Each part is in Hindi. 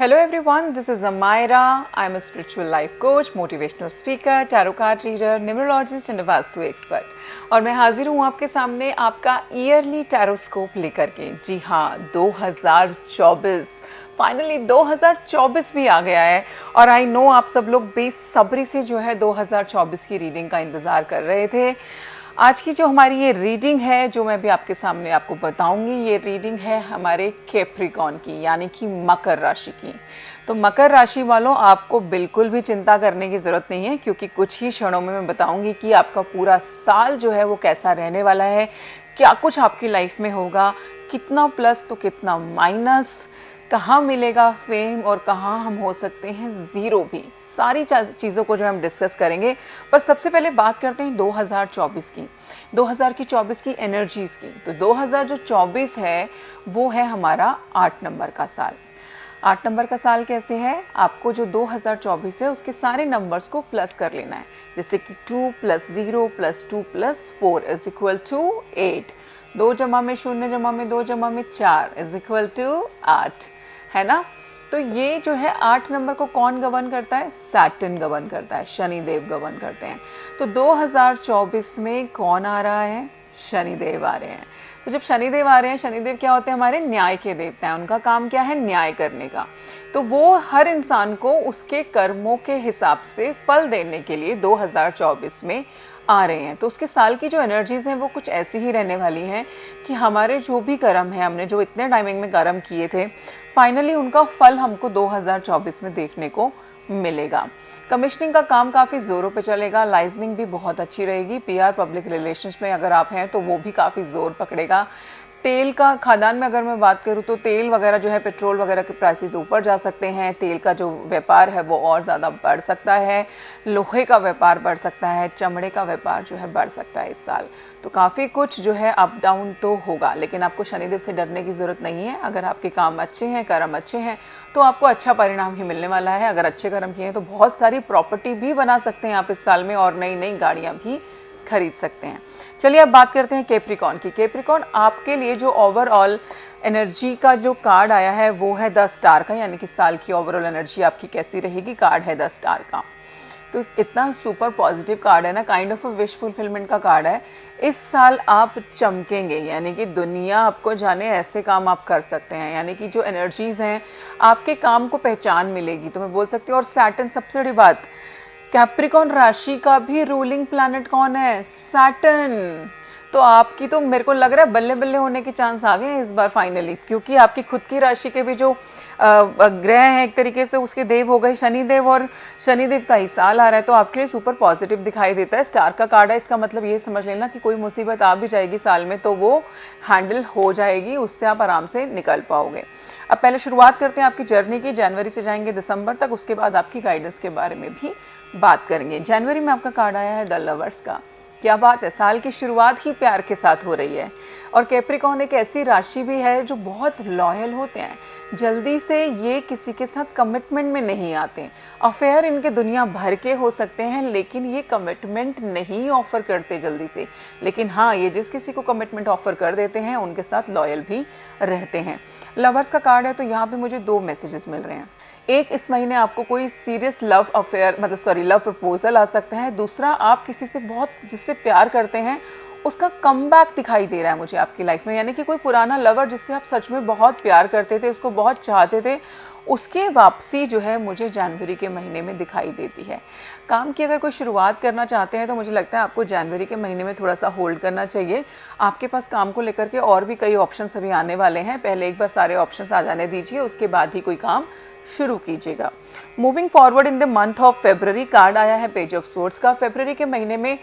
Hello everyone, this is Amira. I'm a spiritual life coach, motivational speaker, tarot card reader, numerologist and a vastu expert. और मैं हाजिर हूँ आपके सामने आपका ईयरली टैरोस्कोप लेकर के। जी हाँ, 2024 फाइनली 2024 भी आ गया है और आई नो आप सब लोग बेसब्री से जो है 2024 की रीडिंग का इंतज़ार कर रहे थे। आज की जो हमारी ये रीडिंग है जो मैं भी आपके सामने आपको बताऊंगी, ये रीडिंग है हमारे कैप्रिकॉर्न की यानी कि मकर राशि की। तो मकर राशि वालों, आपको बिल्कुल भी चिंता करने की ज़रूरत नहीं है क्योंकि कुछ ही क्षणों में मैं बताऊंगी कि आपका पूरा साल जो है वो कैसा रहने वाला है, क्या कुछ आपकी लाइफ में होगा, कितना प्लस तो कितना माइनस, कहाँ मिलेगा फेम और कहाँ हम हो सकते हैं ज़ीरो भी। सारी चीज़ों को जो हम डिस्कस करेंगे। पर सबसे पहले बात करते हैं 2024 की, 2024 की एनर्जीज़ की। तो 2024 है वो है हमारा 8 नंबर का साल। 8 नंबर का साल कैसे है? आपको जो 2024 है उसके सारे नंबर्स को प्लस कर लेना है, जैसे कि 2 + 0 + 2 + 4 = 8, 2 जमा में 0 जमा में 2 जमा में 4 = 8, है ना। तो ये जो है 8 नंबर को कौन गवर्न करता है? सैटर्न गवर्न करता है, शनिदेव गवर्न करते हैं। तो 2024 में कौन आ रहा है? शनिदेव आ रहे हैं। तो जब शनिदेव आ रहे हैं, शनिदेव क्या होते हैं? हमारे न्याय के देवता हैं। उनका काम क्या है? न्याय करने का। तो वो हर इंसान को उसके कर्मों के हिसाब से फल देने के लिए 2024 में आ रहे हैं। तो उसके साल की जो एनर्जीज़ हैं वो कुछ ऐसी ही रहने वाली हैं कि हमारे जो भी कर्म हैं, हमने जो इतने टाइमिंग में कर्म किए थे, फाइनली उनका फल हमको 2024 में देखने को मिलेगा। कमिश्निंग का काम काफ़ी ज़ोरों पे चलेगा, लाइजनिंग भी बहुत अच्छी रहेगी, पीआर पब्लिक रिलेशंस में अगर आप हैं तो वो भी काफ़ी ज़ोर पकड़ेगा। तेल का खादान में अगर मैं बात करूँ तो तेल वगैरह जो है, पेट्रोल वगैरह के प्राइसेस ऊपर जा सकते हैं, तेल का जो व्यापार है वो और ज़्यादा बढ़ सकता है, लोहे का व्यापार बढ़ सकता है, चमड़े का व्यापार जो है बढ़ सकता है इस साल। तो काफ़ी कुछ जो है अप डाउन तो होगा, लेकिन आपको शनिदेव से डरने की ज़रूरत नहीं है। अगर आपके काम अच्छे हैं, कर्म अच्छे हैं, तो आपको अच्छा परिणाम ही मिलने वाला है। अगर अच्छे कर्म किए हैं तो बहुत सारी प्रॉपर्टी भी बना सकते हैं आप इस साल में और नई नई गाड़ियाँ भी खरीद सकते हैं। चलिए अब बात करते हैं कैप्रिकॉर्न की। कैप्रिकॉर्न आपके लिए जो ओवरऑल एनर्जी का जो कार्ड आया है वो है 10 स्टार का, यानी कि साल की ओवरऑल एनर्जी आपकी कैसी रहेगी, कार्ड है 10 स्टार का। तो इतना सुपर पॉजिटिव कार्ड है ना, kind of a wish fulfilment का कार्ड है। इस साल आप चमकेंगे, यानी कि दुनिया आपको जाने ऐसे काम आप कर सकते हैं, यानी कि जो एनर्जीज़ हैं आपके काम को पहचान मिलेगी, तो मैं बोल सकती हूँ। और सैटर्न, सबसे बड़ी बात, कैप्रिकॉर्न राशि का भी रूलिंग प्लैनेट कौन है? सैटर्न। तो आपकी तो मेरे को लग रहा है बल्ले बल्ले होने के चांस आ गए हैं इस बार फाइनली, क्योंकि आपकी खुद की राशि के भी जो ग्रह हैं एक तरीके से उसके देव हो गए शनिदेव, और शनिदेव का ही साल आ रहा है, तो आपके लिए सुपर पॉजिटिव दिखाई देता है। स्टार का कार्ड है, इसका मतलब ये समझ लेना कि कोई मुसीबत आ भी जाएगी साल में तो वो हैंडल हो जाएगी, उससे आप आराम से निकल पाओगे। अब पहले शुरुआत करते हैं आपकी जर्नी की। जनवरी से जाएंगे दिसंबर तक, उसके बाद आपकी गाइडेंस के बारे में भी बात करेंगे। जनवरी में आपका कार्ड आया है द लवर्स का। क्या बात है, साल की शुरुआत ही प्यार के साथ हो रही है। और कैप्रिकॉर्न एक ऐसी राशि भी है जो बहुत लॉयल होते हैं, जल्दी से ये किसी के साथ कमिटमेंट में नहीं आते। अफेयर इनके दुनिया भर के हो सकते हैं, लेकिन ये कमिटमेंट नहीं ऑफर करते जल्दी से। लेकिन हाँ, ये जिस किसी को कमिटमेंट ऑफर कर देते हैं उनके साथ लॉयल भी रहते हैं। लवर्स का कार्ड है, तो यहाँ पे मुझे 2 मैसेजेस मिल रहे हैं। एक, इस महीने आपको कोई serious love affair love proposal आ सकता है। दूसरा, आप किसी से बहुत जिससे प्यार करते हैं उसका कमबैक दिखाई दे रहा है मुझे आपकी लाइफ में, यानी कि कोई पुराना लवर जिससे आप सच में बहुत प्यार करते थे, उसको बहुत चाहते थे, उसकी वापसी जो है मुझे जनवरी के महीने में दिखाई देती है। काम की अगर कोई शुरुआत करना चाहते हैं तो मुझे लगता है आपको जनवरी के महीने में थोड़ा सा होल्ड करना चाहिए। आपके पास काम को लेकर के और भी कई ऑप्शंस अभी आने वाले हैं, पहले एक बार सारे ऑप्शंस आ जाने दीजिए, उसके बाद ही कोई काम शुरू कीजिएगा। Moving forward in the month of February, card आया है पेज ऑफ स्वॉर्ड्स का। फेब्रवरी के महीने में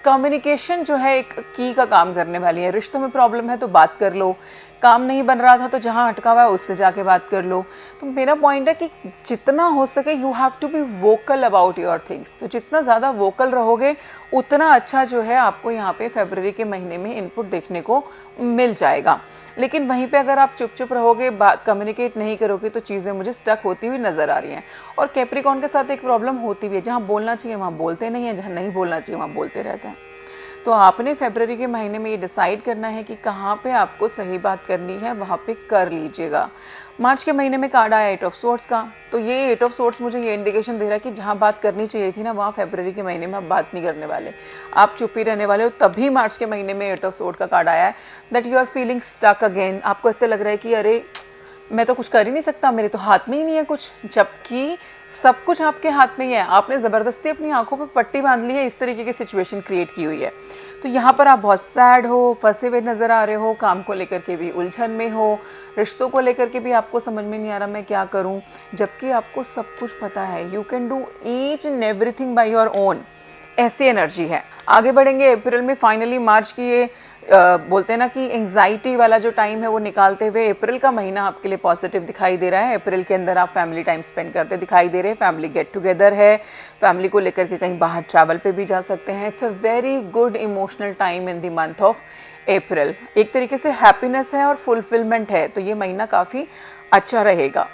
कम्युनिकेशन जो है एक की का काम करने वाली है। रिश्तों में प्रॉब्लम है तो बात कर लो, काम नहीं बन रहा था तो जहाँ अटका हुआ है उससे जाके बात कर लो। तो मेरा पॉइंट है कि जितना हो सके you have to be vocal about your things. तो जितना ज़्यादा वोकल रहोगे उतना अच्छा जो है आपको यहाँ पे फरवरी के महीने में इनपुट देखने को मिल जाएगा। लेकिन वहीं पे अगर आप चुप चुप रहोगे, बात कम्युनिकेट नहीं करोगे, तो चीज़ें मुझे स्टक होती हुई नज़र आ रही हैं। और कैप्रिकॉर्न के साथ एक प्रॉब्लम होती भी है, जहाँ बोलना चाहिए वहाँ बोलते नहीं हैं, जहाँ नहीं बोलना चाहिए वहाँ बोलते रहते हैं। तो आपने फरवरी के महीने में ये डिसाइड करना है कि कहाँ पे आपको सही बात करनी है, वहाँ पे कर लीजिएगा। मार्च के महीने में कार्ड आया 8 ऑफ सोर्ड्स का, तो ये 8 ऑफ सोर्ड्स मुझे ये इंडिकेशन दे रहा है कि जहाँ बात करनी चाहिए थी ना, वहाँ फरवरी के महीने में आप बात नहीं करने वाले, आप चुप ही रहने वाले हो। तभी मार्च के महीने में 8 ऑफ सोर्ड का कार्ड आया है, that you are feeling stuck again. आपको ऐसे लग रहा है कि अरे मैं तो कुछ कर ही नहीं सकता, मेरे तो हाथ में ही नहीं है कुछ, जबकि सब कुछ आपके हाथ में ही है। आपने ज़बरदस्ती अपनी आंखों पर पट्टी बांध ली है, इस तरीके की सिचुएशन क्रिएट की हुई है। तो यहाँ पर आप बहुत सैड हो, फंसे हुए नज़र आ रहे हो, काम को लेकर के भी उलझन में हो, रिश्तों को लेकर के भी आपको समझ में नहीं आ रहा मैं क्या करूँ, जबकि आपको सब कुछ पता है। You can do each and everything by your own, ऐसी एनर्जी है। आगे बढ़ेंगे अप्रैल में, फाइनली मार्च की ये बोलते हैं ना कि एंग्जाइटी वाला जो टाइम है वो निकालते हुए अप्रैल का महीना आपके लिए पॉजिटिव दिखाई दे रहा है। अप्रैल के अंदर आप फैमिली टाइम स्पेंड करते दिखाई दे रहे हैं, फैमिली गेट टुगेदर है, फैमिली को लेकर के कहीं बाहर ट्रैवल पे भी जा सकते हैं। It's a very good emotional time in the month of April. एक तरीके से हैप्पीनेस है और फुलफिलमेंट है, तो ये महीना काफ़ी अच्छा रहेगा।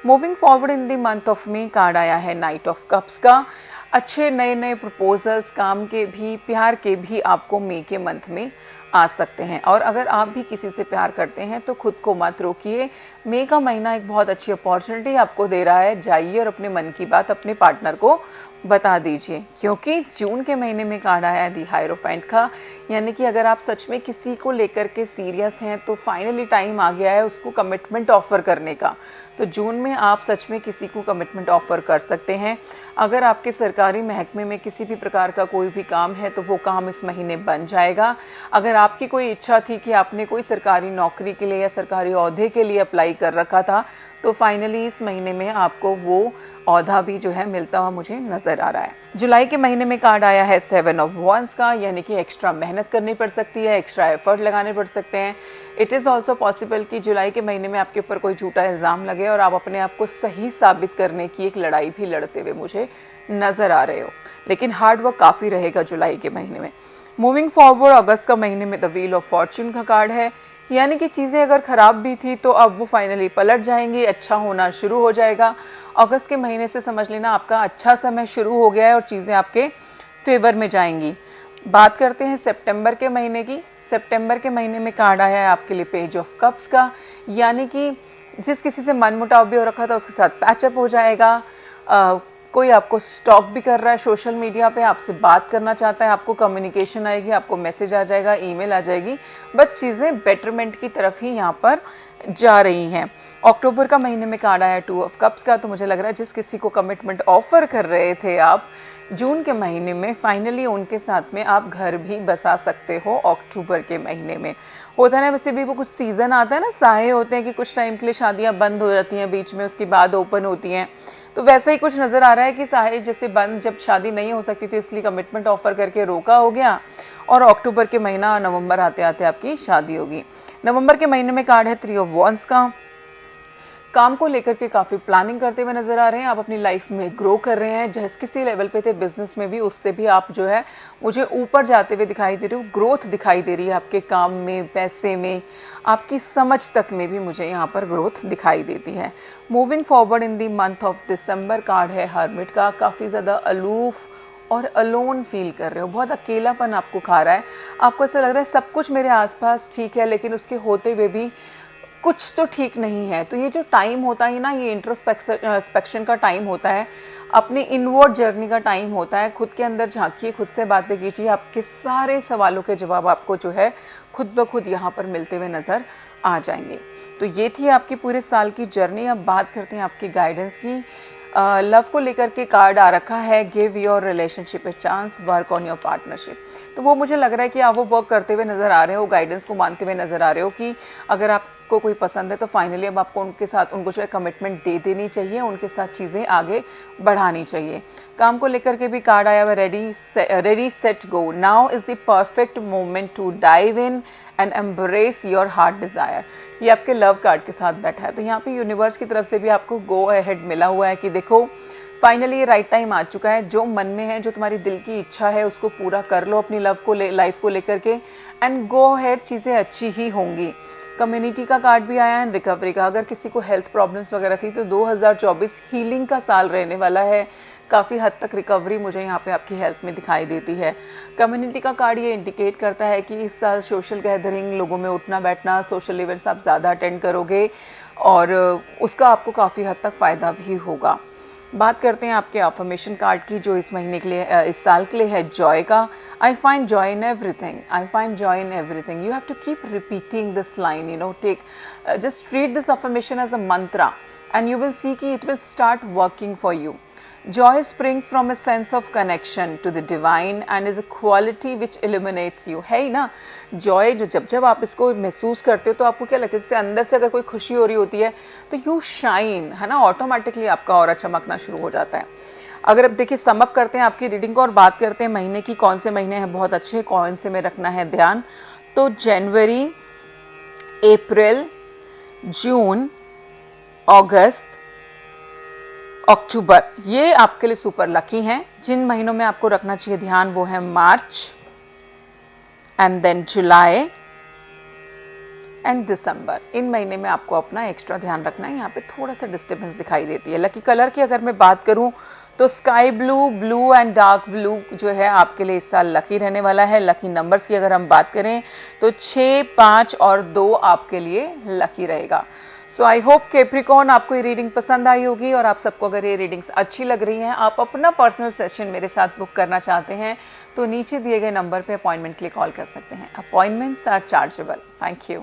Moving forward in the month of May, card आया है नाइट ऑफ कप्स का। अच्छे नए नए प्रपोजल्स, काम के भी, प्यार के भी आपको मई के मंथ में आ सकते हैं। और अगर आप भी किसी से प्यार करते हैं तो खुद को मत रोकिए, मई का महीना एक बहुत अच्छी अपॉर्चुनिटी आपको दे रहा है। जाइए और अपने मन की बात अपने पार्टनर को बता दीजिए, क्योंकि जून के महीने में कार्ड आया है दी हायरोफेंट का, यानी कि अगर आप सच में किसी को लेकर के सीरियस हैं तो फाइनली टाइम आ गया है उसको कमिटमेंट ऑफर करने का। तो जून में आप सच में किसी को कमिटमेंट ऑफर कर सकते हैं। अगर आपके सरकारी महकमे में किसी भी प्रकार का कोई भी काम है तो वो काम इस महीने बन जाएगा। अगर आपकी कोई इच्छा थी कि आपने कोई सरकारी नौकरी के लिए या सरकारी ओहदे के लिए अप्लाई कर रखा था, तो फाइनली इस महीने में आपको वो ओहदा भी जो है मिलता हुआ मुझे नज़र आ रहा है। जुलाई के महीने में कार्ड आया है 7 ऑफ वंस का, यानी कि एक्स्ट्रा मेहनत करनी पड़ सकती है, एक्स्ट्रा एफर्ट लगाने पड़ सकते हैं। इट इज़ ऑल्सो पॉसिबल कि जुलाई के महीने में आपके ऊपर कोई झूठा इल्ज़ाम लगे और आप अपने आप को सही साबित करने की एक लड़ाई भी लड़ते हुए मुझे नज़र आ रहे हो, लेकिन हार्ड वर्क काफ़ी रहेगा जुलाई के महीने में। मूविंग फॉरवर्ड, अगस्त का महीने में द व्हील ऑफ फॉर्च्यून का कार्ड है, यानी कि चीज़ें अगर ख़राब भी थी तो अब वो फाइनली पलट जाएंगी, अच्छा होना शुरू हो जाएगा। अगस्त के महीने से समझ लेना आपका अच्छा समय शुरू हो गया है और चीज़ें आपके फेवर में जाएंगी। बात करते हैं सितंबर के महीने की। सितंबर के महीने में कार्ड आया है आपके लिए पेज ऑफ कप्स का, यानी कि जिस किसी से मनमुटाव भी हो रखा था उसके साथ पैचअप हो जाएगा। कोई आपको स्टॉक भी कर रहा है सोशल मीडिया पे, आपसे बात करना चाहता है, आपको कम्युनिकेशन आएगी, आपको मैसेज आ जाएगा, ईमेल आ जाएगी, बस चीज़ें बेटरमेंट की तरफ ही यहाँ पर जा रही हैं। अक्टूबर का महीने में कार्ड आया 2 ऑफ कप्स का, तो मुझे लग रहा है जिस किसी को कमिटमेंट ऑफर कर रहे थे आप जून के महीने में, फाइनली उनके साथ में आप घर भी बसा सकते हो। अक्टूबर के महीने में होता है ना, वैसे भी वो कुछ सीज़न आता है ना, साहे होते हैं कि कुछ टाइम के लिए शादियाँ बंद हो जाती हैं बीच में, उसके बाद ओपन होती हैं, तो वैसा ही कुछ नज़र आ रहा है कि साहे जैसे बंद, जब शादी नहीं हो सकती थी इसलिए कमिटमेंट ऑफर करके रोका हो गया, और अक्टूबर के महीना नवंबर आते आते आपकी शादी होगी। नवंबर के महीने में कार्ड है 3 ऑफ वॉन्ड्स का। काम को लेकर के काफ़ी प्लानिंग करते हुए नज़र आ रहे हैं, आप अपनी लाइफ में ग्रो कर रहे हैं, जिस किसी लेवल पे थे बिजनेस में भी उससे भी आप जो है मुझे ऊपर जाते हुए दिखाई दे रही हो। ग्रोथ दिखाई दे रही है आपके काम में, पैसे में, आपकी समझ तक में भी मुझे यहाँ पर ग्रोथ दिखाई देती है। Moving forward in the month of December, card है हर्मिट का। काफ़ी ज़्यादा अलूफ और अलोन फील कर रहे हो, बहुत अकेलापन आपको खा रहा है, आपको ऐसा लग रहा है सब कुछ मेरे आसपास ठीक है लेकिन उसके होते हुए भी कुछ तो ठीक नहीं है। तो ये जो टाइम होता है ना, ये इंट्रोस्पेक्शन का टाइम होता है, अपनी इनवर्ड जर्नी का टाइम होता है। खुद के अंदर झांकिए, खुद से बातें कीजिए, आपके सारे सवालों के जवाब आपको जो है खुद ब खुद यहाँ पर मिलते हुए नज़र आ जाएंगे। तो ये थी आपकी पूरे साल की जर्नी। अब बात करते हैं आपकी गाइडेंस की। लव को लेकर के कार्ड आ रखा है, give your relationship a chance, work on your partnership. तो वो मुझे लग रहा है कि आप वो वर्क करते हुए नज़र आ रहे हो, गाइडेंस को मानते हुए नज़र आ रहे हो कि अगर आपको कोई पसंद है तो फाइनली अब आपको उनके साथ, उनको जो है कमिटमेंट दे देनी चाहिए, उनके साथ चीज़ें आगे बढ़ानी चाहिए। काम को लेकर के भी कार्ड आया हुआ, ready set go, now is the perfect moment to dive in and embrace your heart desire. ये आपके लव कार्ड के साथ बैठा है, तो यहाँ पे यूनिवर्स की तरफ से भी आपको गो अहेड मिला हुआ है कि देखो फाइनली ये राइट टाइम आ चुका है, जो मन में है, जो तुम्हारी दिल की इच्छा है उसको पूरा कर लो अपनी लाइफ को लेकर के, एंड गो अहेड, चीज़ें अच्छी ही होंगी। कम्युनिटी का कार्ड भी आया है, रिकवरी का। अगर किसी को हेल्थ प्रॉब्लम्स वगैरह थी तो 2024 हीलिंग का साल रहने वाला है, काफ़ी हद तक रिकवरी मुझे यहाँ पे आपकी हेल्थ में दिखाई देती है। कम्युनिटी का कार्ड ये इंडिकेट करता है कि इस साल सोशल गैदरिंग, लोगों में उठना बैठना, सोशल इवेंट्स आप ज़्यादा अटेंड करोगे और उसका आपको काफ़ी हद तक फ़ायदा भी होगा। बात करते हैं आपके अफर्मेशन कार्ड की, जो इस महीने के लिए, इस साल के लिए है जॉय का। I find joy in everything, I find joy in everything. You have to keep repeating this line, you know, take just treat this affirmation as a mantra and you will see कि it will start working for you. Joy springs from a sense of connection to the divine and is a quality which illuminates you. है ही ना, जॉय जो जब आप इसको महसूस करते हो तो आपको क्या लगता है, जैसे अंदर से अगर कोई खुशी हो रही होती है तो यू शाइन, है ना, ऑटोमेटिकली आपका ऑरा चमकना शुरू हो जाता है। अगर अब देखिए समअप करते हैं आपकी रीडिंग को और बात करते हैं महीने की, कौन से महीने हैं बहुत अच्छे, कौन से में रखना है ध्यान। तो जनवरी, अप्रैल, जून, अगस्त, अक्टूबर, ये आपके लिए सुपर लकी हैं। जिन महीनों में आपको रखना चाहिए ध्यान वो है मार्च एंड देन जुलाई एंड दिसंबर। इन महीने में आपको अपना एक्स्ट्रा ध्यान रखना है, यहाँ पे थोड़ा सा डिस्टर्बेंस दिखाई देती है। लकी कलर की अगर मैं बात करूँ तो sky blue, blue and dark blue जो है आपके लिए इस साल लकी रहने वाला है। लकी नंबर्स की अगर हम बात करें तो 6, 5 और 2 आपके लिए लकी रहेगा। सो आई होप कैप्रिकॉर्न आपको ये रीडिंग पसंद आई होगी और आप सबको अगर ये रीडिंग्स अच्छी लग रही हैं, आप अपना पर्सनल सेशन मेरे साथ बुक करना चाहते हैं तो नीचे दिए गए नंबर पे अपॉइंटमेंट के लिए कॉल कर सकते हैं। Appointments are chargeable. Thank you.